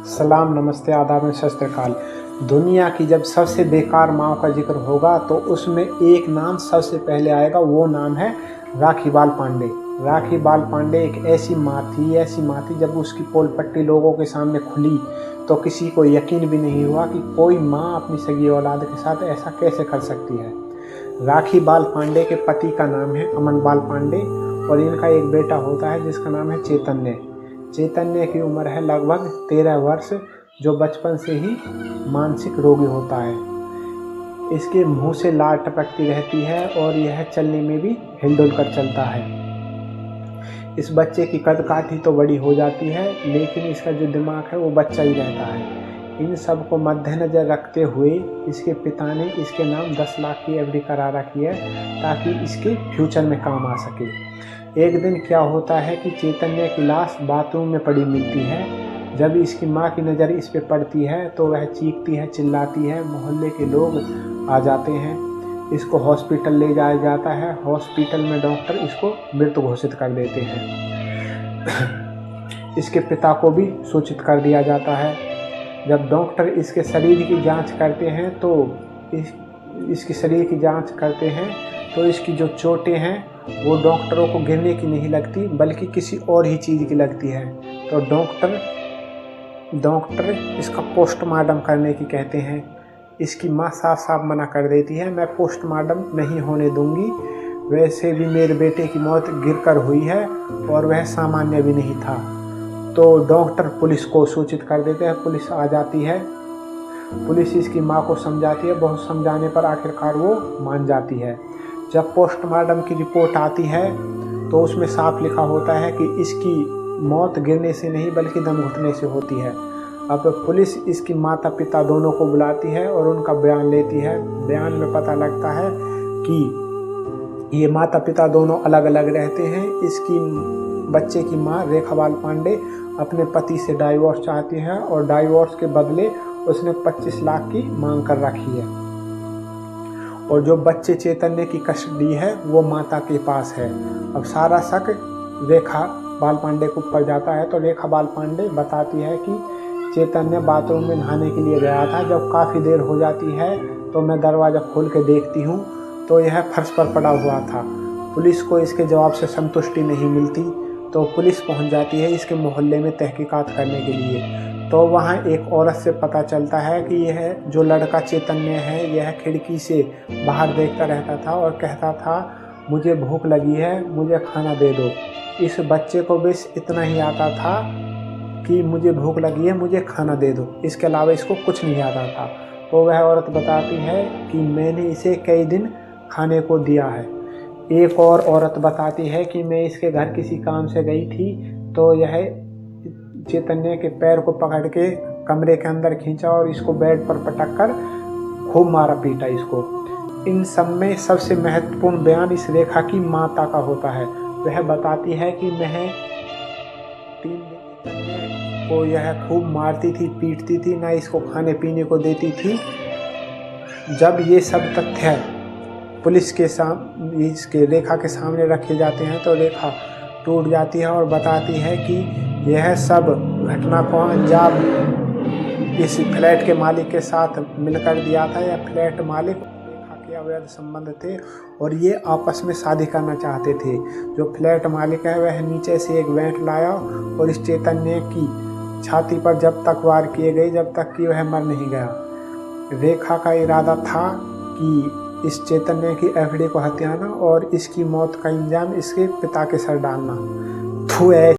सलाम, नमस्ते, आदाब, सत श्री अकाल। दुनिया की जब सबसे बेकार माँ का जिक्र होगा तो उसमें एक नाम सबसे पहले आएगा। वो नाम है राखी बाल पांडे। राखी बाल पांडे एक ऐसी माँ थी। जब उसकी पोल पट्टी लोगों के सामने खुली तो किसी को यकीन भी नहीं हुआ कि कोई माँ अपनी सगी औलाद के साथ ऐसा कैसे कर सकती है। राखी बाल पांडे के पति का नाम है अमन बाल पांडे और इनका एक बेटा होता है जिसका नाम है चैतन्य। चैतन्य की उम्र है लगभग 13 वर्ष, जो बचपन से ही मानसिक रोगी होता है। इसके मुंह से लार टपकती रहती है और यह चलने में भी हिलडुल कर चलता है। इस बच्चे की कद काठी तो बड़ी हो जाती है, लेकिन इसका जो दिमाग है वो बच्चा ही रहता है। इन सब को मद्देनजर रखते हुए इसके पिता ने इसके नाम 10 लाख की एफडी करा रखी है ताकि इसके फ्यूचर में काम आ सके। एक दिन क्या होता है कि चैतन्य की लाश बाथरूम में पड़ी मिलती है। जब इसकी माँ की नज़र इस पे पड़ती है तो वह चीखती है, चिल्लाती है। मोहल्ले के लोग आ जाते हैं, इसको हॉस्पिटल ले जाया जाता है। हॉस्पिटल में डॉक्टर इसको मृत घोषित कर देते हैं। इसके पिता को भी सूचित कर दिया जाता है। जब डॉक्टर इसके शरीर की जांच करते हैं तो इसके शरीर की जांच करते हैं तो इसकी जो चोटें हैं वो डॉक्टरों को गिरने की नहीं लगती बल्कि किसी और ही चीज़ की लगती है। तो डॉक्टर इसका पोस्टमार्टम करने की कहते हैं। इसकी माँ साफ साफ मना कर देती है, मैं पोस्टमार्टम नहीं होने दूंगी। वैसे भी मेरे बेटे की मौत गिरकर हुई है और वह सामान्य भी नहीं था। तो डॉक्टर पुलिस को सूचित कर देते हैं। पुलिस आ जाती है। पुलिस इसकी माँ को समझाती है। बहुत समझाने पर आखिरकार वो मान जाती है। जब पोस्टमार्टम की रिपोर्ट आती है तो उसमें साफ लिखा होता है कि इसकी मौत गिरने से नहीं बल्कि दम घुटने से होती है। अब पुलिस इसकी माता पिता दोनों को बुलाती है और उनका बयान लेती है। बयान में पता लगता है कि ये माता पिता दोनों अलग अलग रहते हैं। इसकी बच्चे की माँ रेखा बाल पांडे अपने पति से डाइवोर्स चाहती है और डाइवोर्स के बदले उसने 25 लाख की मांग कर रखी है। और जो बच्चे चैतन्य की कस्टडी है वो माता के पास है। अब सारा शक रेखा बाल पांडे के ऊपर जाता है। तो रेखा बाल पांडे बताती है कि चैतन्य बाथरूम में नहाने के लिए गया था। जब काफ़ी देर हो जाती है तो मैं दरवाज़ा खोल के देखती हूँ तो यह फर्श पर पड़ा हुआ था। पुलिस को इसके जवाब से संतुष्टि नहीं मिलती तो पुलिस पहुँच जाती है इसके मोहल्ले में तहकीकात करने के लिए। तो वहाँ एक औरत से पता चलता है कि यह जो लड़का चैतन्य है यह खिड़की से बाहर देखता रहता था और कहता था, मुझे भूख लगी है, मुझे खाना दे दो। इस बच्चे को बस इतना ही आता था कि मुझे भूख लगी है, मुझे खाना दे दो। इसके अलावा इसको कुछ नहीं आता था। तो वह औरत बताती है कि मैंने इसे कई दिन खाने को दिया है। एक और औरत बताती है कि मैं इसके घर किसी काम से गई थी तो यह चैतन्य के पैर को पकड़ के कमरे के अंदर खींचा और इसको बेड पर पटक कर खूब मारा पीटा इसको। इन सब में सबसे महत्वपूर्ण बयान इस रेखा की माता का होता है। वह बताती है कि मैं 3 दिन को यह खूब मारती थी, पीटती थी, ना इसको खाने पीने को देती थी। जब ये सब तथ्य पुलिस के सामने इसके रेखा के सामने रखे जाते हैं तो रेखा टूट जाती है और बताती है कि यह सब घटना को अंजाम इस फ्लैट के मालिक के साथ मिलकर दिया था। यह फ्लैट मालिक रेखा के अवैध संबंध थे और ये आपस में शादी करना चाहते थे। जो फ्लैट मालिक है वह नीचे से एक वेंट लाया और इस चैतन्य की छाती पर जब तक वार किए गए जब तक कि वह मर नहीं गया। रेखा का इरादा था कि इस चैतन्य की एफडी को हथियाना और इसकी मौत का इंजाम इसके पिता के सर डालना।